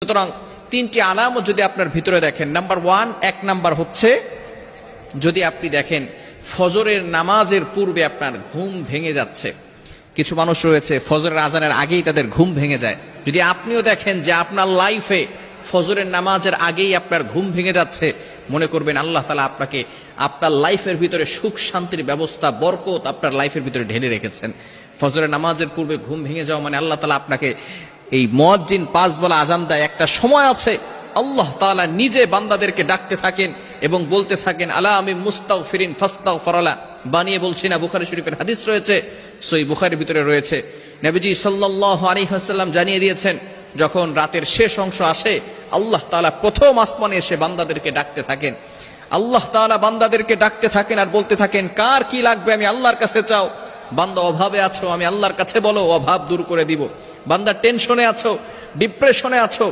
সুতরাং তিনটি আলামত যদি আপনার ভিতরে দেখেন, নাম্বার ওয়ান, এক নাম্বার হচ্ছে যদি আপনি দেখেন ফজরের নামাজের পূর্বে আপনার ঘুম ভেঙে যাচ্ছে। কিছু মানুষ রয়েছে ফজরের আজানের আগেই তাদের ঘুম ভেঙে যায়। যদি আপনিও দেখেন যে আপনার লাইফে ফজরের নামাজের আগেই আপনার ঘুম ভেঙে যাচ্ছে, মনে করবেন আল্লাহ তাআলা আপনাকে আপনার লাইফের ভিতরে সুখ শান্তির ব্যবস্থা, বরকত আপনার লাইফের ভিতরে ঢেলে রেখেছেন। ফজরের নামাজের পূর্বে ঘুম ভেঙে যাওয়া মানে আল্লাহ তাআলা আপনাকে, এই মুয়াজ্জিন 5 বেলা আজান দেয়, একটা সময় আছে আল্লাহ তাআলা নিজে বান্দাদেরকে ডাকতে থাকেন এবং বলতে থাকেন আলা আমি মুস্তাগফিরিন ফাস্তাগফিরলা। বানিয়ে বলছি না, বুখারী শরীফের হাদিস রয়েছে, সহিহ বুখারীর ভিতরে রয়েছে। নবীজি সাল্লাল্লাহু আলাইহি ওয়াসাল্লাম জানিয়ে দিয়েছেন যখন রাতের শেষ অংশ আসে আল্লাহ তাআলা প্রথম আসমানে এসে বান্দাদেরকে ডাকতে থাকেন। আল্লাহ তাআলা বান্দাদেরকে ডাকতে থাকেন আর বলতে থাকেন কার কি লাগবে আমি আল্লাহর কাছে চাও। বান্দা অভাবে আছো, আমি আল্লাহর কাছে বলো, অভাব দূর করে দিব। বান্দা টেনশনে আছো, ডিপ্রেশনে আছো,